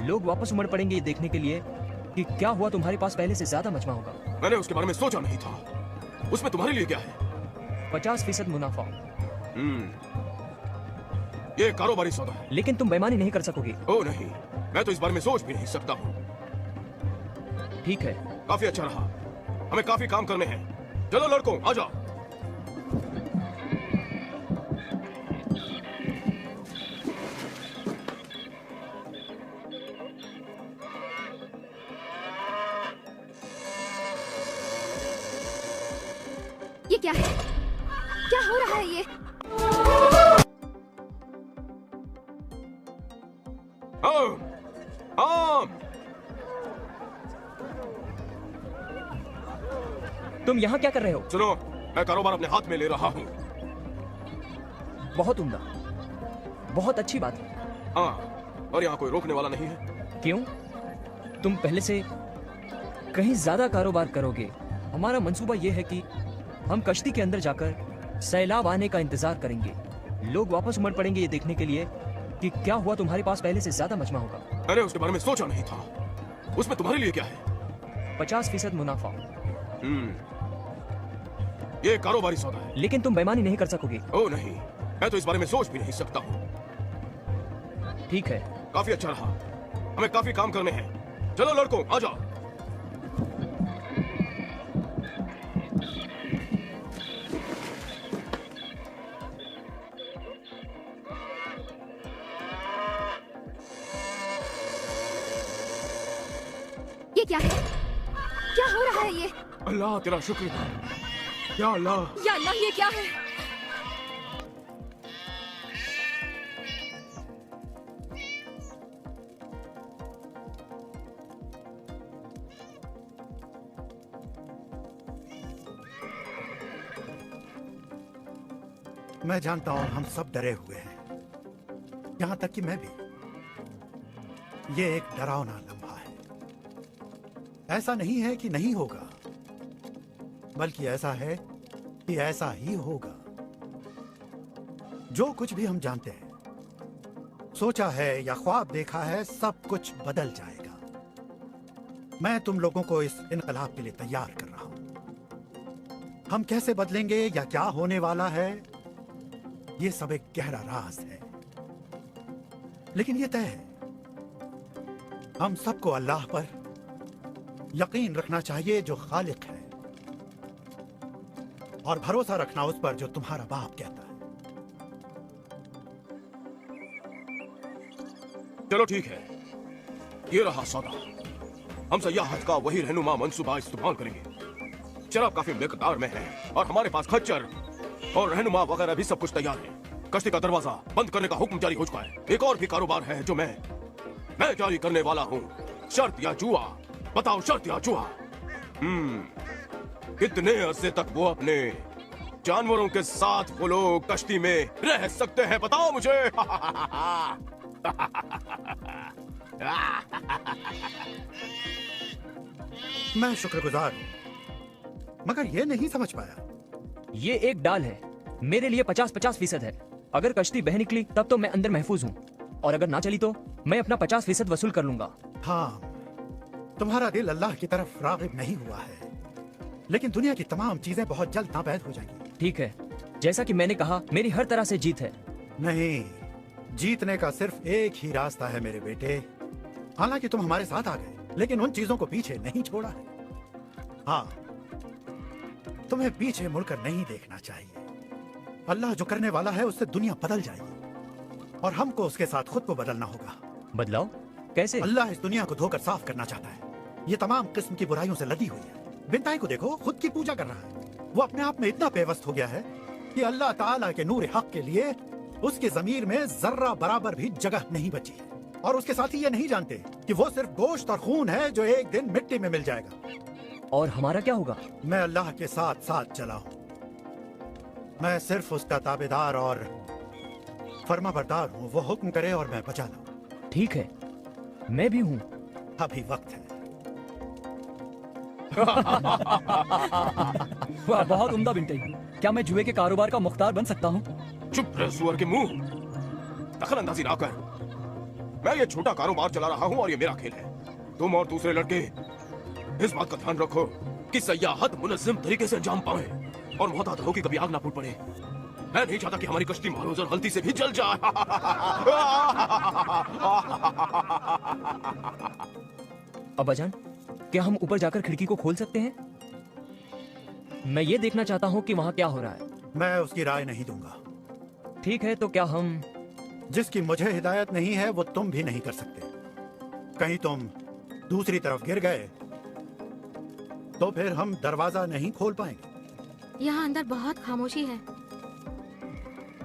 लोग वापस उमड़ पड़ेंगे ये देखने के लिए कि क्या हुआ, तुम्हारे पास पहले से ज्यादा मजमा होगा। मैंने उसके बारे में सोचा नहीं था। उसमें तुम्हारे लिए क्या है? 50% मुनाफा। ये कारोबारी सौदा है। लेकिन तुम बेईमानी नहीं कर सकोगे। ओ नहीं, मैं तो इस बारे में सोच भी नहीं सकता हूँ। ठीक है, काफी अच्छा रहा। हमें काफी काम करने हैं। चलो लड़कों, आ जाओ। ये क्या है? क्या हो रहा है ये? तुम यहाँ क्या कर रहे हो? सुनो, मैं कारोबार अपने हाथ में ले रहा हूँ। बहुत उम्दा, बहुत अच्छी बात। हाँ, और यहाँ कोई रोकने वाला नहीं है। क्यों? तुम पहले से कहीं ज्यादा कारोबार करोगे। हमारा मंसूबा ये है कि हम कश्ती के अंदर जाकर सैलाब आने का इंतजार करेंगे। लोग वापस उमड़ पड़ेंगे ये देखने के लिए कि क्या हुआ, तुम्हारे पास पहले से ज्यादा मजमा होगा। मैंने उसके बारे में सोचा नहीं था। उसमें तुम्हारे लिए क्या है? 50% मुनाफा। ये कारोबारी सौदा है। लेकिन तुम बेईमानी नहीं कर सकोगे। ओ नहीं, मैं तो इस बारे में सोच भी नहीं सकता हूँ। ठीक है, काफी अच्छा रहा। हमें काफी काम करने हैं। चलो लड़कों, आ जाओ। ये क्या है? क्या हो रहा है ये? अल्लाह तेरा शुक्र है। या अल्लाह, या अल्लाह, ये क्या है? मैं जानता हूं हम सब डरे हुए हैं, यहां तक कि मैं भी। ये एक डरावना लम्हा है। ऐसा नहीं है कि नहीं होगा, बल्कि ऐसा है कि ऐसा ही होगा। जो कुछ भी हम जानते हैं, सोचा है या ख्वाब देखा है, सब कुछ बदल जाएगा। मैं तुम लोगों को इस इनकलाब के लिए तैयार कर रहा हूं। हम कैसे बदलेंगे या क्या होने वाला है, ये सब एक गहरा राज है। लेकिन ये तय है, हम सबको अल्लाह पर यकीन रखना चाहिए जो खालिक है, और भरोसा रखना उस पर जो तुम्हारा बाप कहता है। चलो ठीक है, ये रहा सौदा। हम सयाहत का वही रहनुमा मंसूबा इस्तेमाल करेंगे। शराब काफी मिकदार में है और हमारे पास खच्चर और रहनुमा वगैरह भी सब कुछ तैयार है। कश्ती का दरवाजा बंद करने का हुक्म जारी हो चुका है। एक और भी कारोबार है जो मैं जारी करने वाला हूँ। शर्त या जुआ? बताओ, शर्त या जुआ? कितने अरसे तक वो अपने जानवरों के साथ वो लोग कश्ती में रह सकते हैं, बताओ मुझे। मैं शुक्रगुजार हूं, मगर ये नहीं समझ पाया, ये एक डाल है, मेरे लिए 50-50% है। अगर कश्ती बह निकली तब तो मैं अंदर महफूज हूँ, और अगर ना चली तो मैं अपना 50% वसूल कर लूंगा। हाँ, तुम्हारा दिल अल्लाह की तरफ राग़िब नहीं हुआ है, लेकिन दुनिया की तमाम चीजें बहुत जल्द नापैद हो जाएंगी। ठीक है, जैसा कि मैंने कहा, मेरी हर तरह से जीत है। नहीं, जीतने का सिर्फ एक ही रास्ता है मेरे बेटे। हालांकि तुम हमारे साथ आ गए, लेकिन उन चीजों को पीछे नहीं छोड़ा है। हाँ, तुम्हें पीछे मुड़कर नहीं देखना चाहिए। अल्लाह जो करने वाला है उससे दुनिया बदल जाएगी, और हमको उसके साथ खुद को बदलना होगा। बदलाव कैसे? अल्लाह इस दुनिया को धोकर साफ करना चाहता है। ये तमाम किस्म की बुराइयों से लदी हुई है। बिनताई को देखो, खुद की पूजा कर रहा है। वो अपने आप में इतना बेवस्त हो गया है कि अल्लाह ताला के नूर हक के लिए उसके ज़मीर में जर्रा बराबर भी जगह नहीं बची है। और उसके साथी ये नहीं जानते कि वो सिर्फ गोश्त और खून है जो एक दिन मिट्टी में मिल जाएगा। और हमारा क्या होगा? मैं अल्लाह के साथ साथ चला हूँ। मैं सिर्फ उसका ताबेदार और फर्माबरदार हूँ। वो हुक्म करे और मैं बचा लाऊं। ठीक है, मैं भी हूँ। अभी वक्त है। वाह, बहुत उम्दा बिनते। क्या मैं जुए के कारोबार का मुख्तार बन सकता हूँ? चुप रहे सुअर के मुंह, दखल अंदाजी ना कर। मैं ये छोटा कारोबार चला रहा हूँ और ये मेरा खेल है। तुम और दूसरे लड़के इस बात का ध्यान रखो कि सयाहत मुनज़्ज़म तरीके से अंजाम पाए और मोहतात रहो कि कभी आग ना फूट पड़े। मैं नहीं चाहता कि हमारी कश्ती मारूज़र गलती से भी जल जाए। अब्बाजान, क्या हम ऊपर जाकर खिड़की को खोल सकते हैं? मैं ये देखना चाहता हूँ कि वहाँ क्या हो रहा है। मैं उसकी राय नहीं दूंगा। ठीक है, तो क्या हम... जिसकी मुझे हिदायत नहीं है वो तुम भी नहीं कर सकते। कहीं तुम दूसरी तरफ गिर गए तो फिर हम दरवाजा नहीं खोल पाएंगे। यहाँ अंदर बहुत खामोशी है।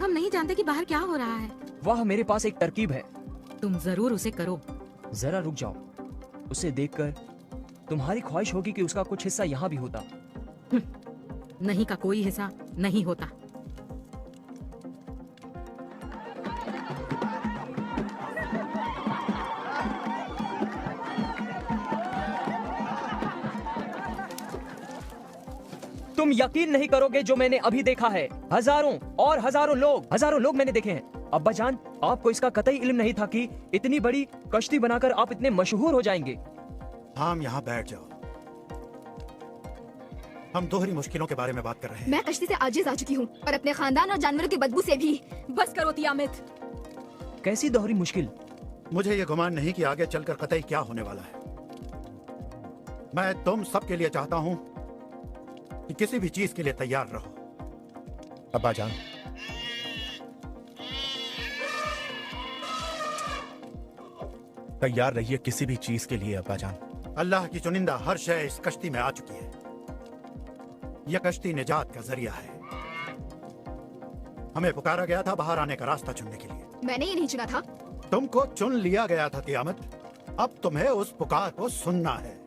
हम नहीं जानते कि बाहर क्या हो रहा है। वाह, मेरे पास एक तरकीब है। तुम जरूर उसे करो। जरा रुक जाओ। उसे देखकर तुम्हारी ख्वाहिश होगी कि उसका कुछ हिस्सा यहाँ भी होता। नहीं का कोई हिस्सा नहीं होता। तुम यकीन नहीं करोगे जो मैंने अभी देखा है। हजारों और हजारों लोग मैंने देखे हैं। अब्बाजान, आपको इसका कतई इल्म नहीं था कि इतनी बड़ी कश्ती बनाकर आप इतने मशहूर हो जाएंगे। हम यहाँ बैठ जाओ। हम दोहरी मुश्किलों के बारे में बात कर रहे हैं। मैं कश्ती से आजिज आ चुकी हूँ और अपने खानदान और जानवरों की बदबू से भी। बस करो तियामत। कैसी दोहरी मुश्किल? मुझे ये गुमान नहीं कि आगे चलकर कतई क्या होने वाला है। मैं तुम सबके लिए चाहता हूँ कि किसी भी चीज के लिए तैयार रहो। अब्बाजान, तैयार रहिए किसी भी चीज के लिए। अब्बाजान, अल्लाह की चुनिंदा हर शय इस कश्ती में आ चुकी है। यह कश्ती निजात का जरिया है। हमें पुकारा गया था बाहर आने का रास्ता चुनने के लिए। मैंने ये नहीं चुना था। तुमको चुन लिया गया था तियामत। अब तुम्हें उस पुकार को सुनना है।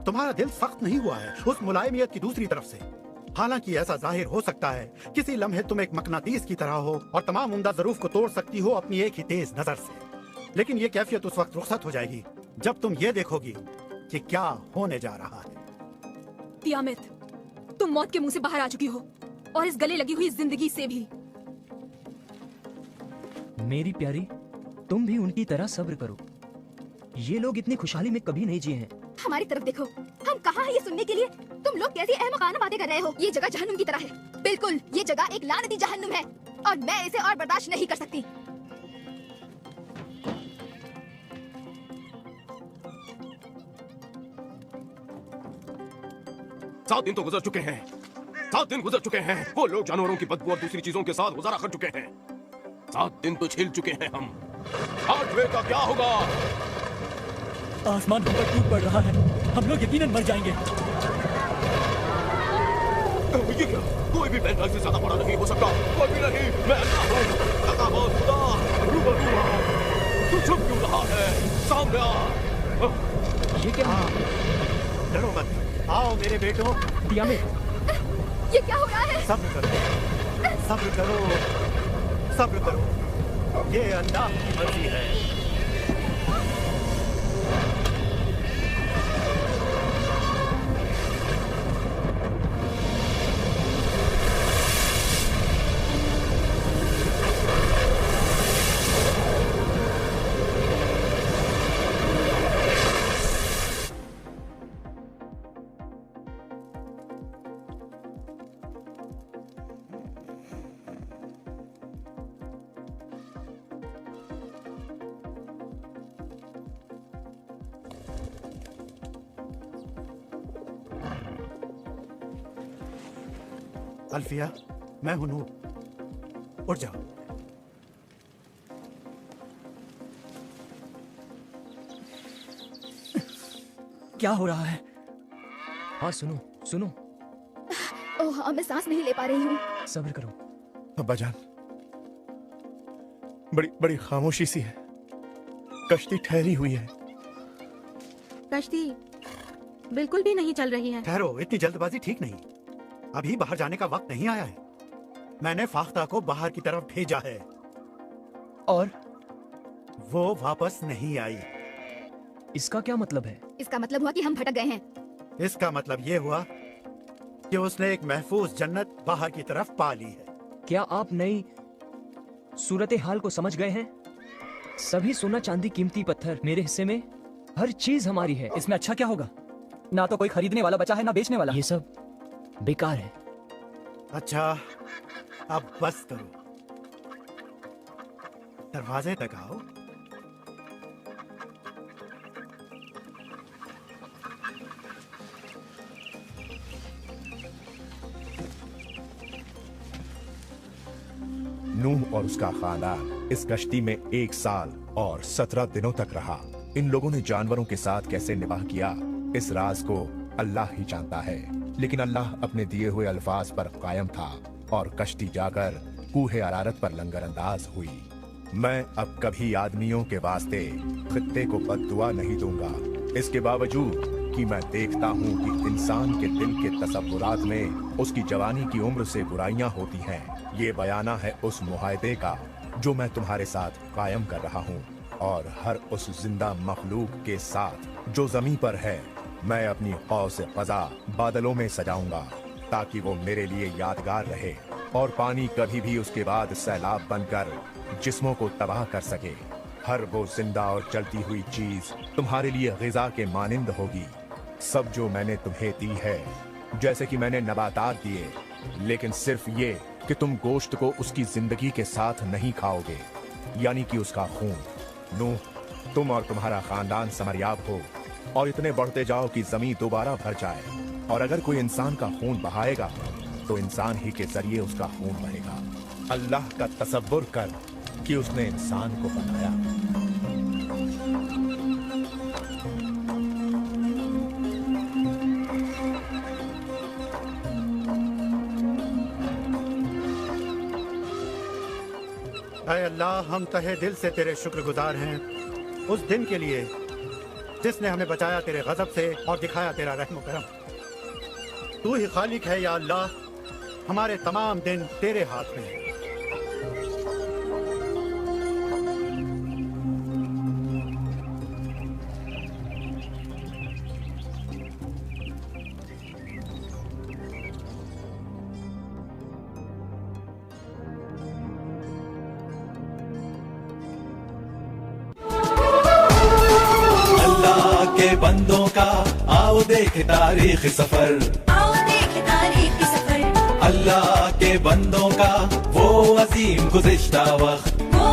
तुम्हारा दिल सख्त नहीं हुआ है उस मुलायमियत की दूसरी तरफ से। हालांकि ऐसा जाहिर हो सकता है किसी लम्हे तुम एक मकनातीस की तरह हो और तमाम उम्दा ज़रूफ को तोड़ सकती हो अपनी एक ही तेज नजर से। लेकिन ये कैफियत उस वक्त रुखसत हो जाएगी जब तुम ये देखोगी कि क्या होने जा रहा है। तियामत, तुम मौत के मुंह से बाहर आ चुकी हो और इस गले लगी हुई जिंदगी से भी। मेरी प्यारी, तुम भी उनकी तरह सब्र करो। ये लोग इतनी खुशहाली में कभी नहीं जिए हैं। हमारी तरफ देखो, हम कहाँ हैं ये सुनने के लिए? तुम लोग कैसी अहमकाना बातें कर रहे हो। ये जगह जहन्नुम की तरह है। बिल्कुल, ये जगह एक लानती जहन्नुम है और मैं इसे और बर्दाश्त नहीं कर सकती। सात दिन तो गुजर चुके हैं। 7 दिन गुजर चुके हैं। वो लोग जानवरों की बदबू और दूसरी चीजों के साथ गुजारा कर चुके हैं। 7 दिन तो झेल चुके हैं हम। 8वें का क्या होगा? आसमान हम पर टूट पड़ रहा है। हम लोग यकीनन मर जाएंगे। ये क्या? कोई भी बैन से ज्यादा बड़ा नहीं हो सकता। कोई भी नहीं। मैं अल्लाह हूँ। अकाबाद खुदा रूबरू हूँ। तू छुप क्यों रहा है? सामने आ। ये क्या? डरो मत। आओ मेरे बेटों। तियामत, ये क्या हो रहा है? सब्र करो, सब्र करो, सब्र करो। ये अल्लाह की मर्जी है। अल्फिया, मैं हूं नूर। उठ जाओ। क्या हो रहा है? हाँ सुनो सुनो, ओह हाँ, मैं सांस नहीं ले पा रही हूँ। सब्र करो। अब्बा जान, बड़ी बड़ी खामोशी सी है। कश्ती ठहरी हुई है। कश्ती बिल्कुल भी नहीं चल रही है। ठहरो, इतनी जल्दबाजी ठीक नहीं। अभी बाहर जाने का वक्त नहीं आया है। मैंने फाख्ता को बाहर की तरफ भेजा है और वो वापस नहीं आई। इसका क्या मतलब है? इसका मतलब हुआ कि हम भटक गए हैं। इसका मतलब ये हुआ कि उसने एक महफूज जन्नत बाहर की तरफ पा ली है। क्या आप नई सूरत हाल को समझ गए हैं? सभी सोना चांदी कीमती पत्थर मेरे हिस्से में, हर चीज हमारी है। इसमें अच्छा क्या होगा? ना तो कोई खरीदने वाला बचा है, ना बेचने वाला। ये सब बेकार है। अच्छा, अब बस करो। दरवाजे तक आओ। नूह और उसका खानदान इस कश्ती में 1 साल और 17 दिनों तक रहा। इन लोगों ने जानवरों के साथ कैसे निभाह किया, इस राज को अल्लाह ही जानता है। लेकिन अल्लाह अपने दिए हुए अल्फाज पर कायम था और कश्ती जाकर कूहे अरारत पर लंगरअंदाज हुई। मैं अब कभी आदमियों के वास्ते खित्ते को बद्दुआ नहीं दूंगा, इसके बावजूद कि मैं देखता हूँ कि इंसान के दिल के तसव्वुरात में उसकी जवानी की उम्र से बुराइयां होती हैं। ये बयाना है उस मुआहदे का जो मैं तुम्हारे साथ कायम कर रहा हूँ, और हर उस जिंदा मखलूक के साथ जो जमीन पर है। मैं अपनी कौस क़ज़ा बादलों में सजाऊंगा ताकि वो मेरे लिए यादगार रहे, और पानी कभी भी उसके बाद सैलाब बनकर जिस्मों को तबाह कर सके। हर वो जिंदा और चलती हुई चीज तुम्हारे लिए ग़िज़ा के मानिंद होगी। सब जो मैंने तुम्हें दी है, जैसे कि मैंने नबातात दिए, लेकिन सिर्फ ये कि तुम गोश्त को उसकी जिंदगी के साथ नहीं खाओगे, यानी कि उसका खून। नूह, तुम और तुम्हारा खानदान समरियाब हो और इतने बढ़ते जाओ कि जमीन दोबारा भर जाए। और अगर कोई इंसान का खून बहाएगा तो इंसान ही के जरिए उसका खून बहेगा। अल्लाह का तसव्वुर कर कि उसने इंसान को बनाया। ऐ अल्लाह, हम तहे दिल से तेरे शुक्रगुजार हैं उस दिन के लिए जिसने हमें बचाया तेरे गजब से और दिखाया तेरा रहम करम। तू ही खालिक है या अल्लाह, हमारे तमाम दिन तेरे हाथ में है। बंदों का आओ देखे तारीख सफर, आओ देखे तारीख सफर। अल्लाह के बंदों का वो अजीम गुज़िश्ता वक्त, वो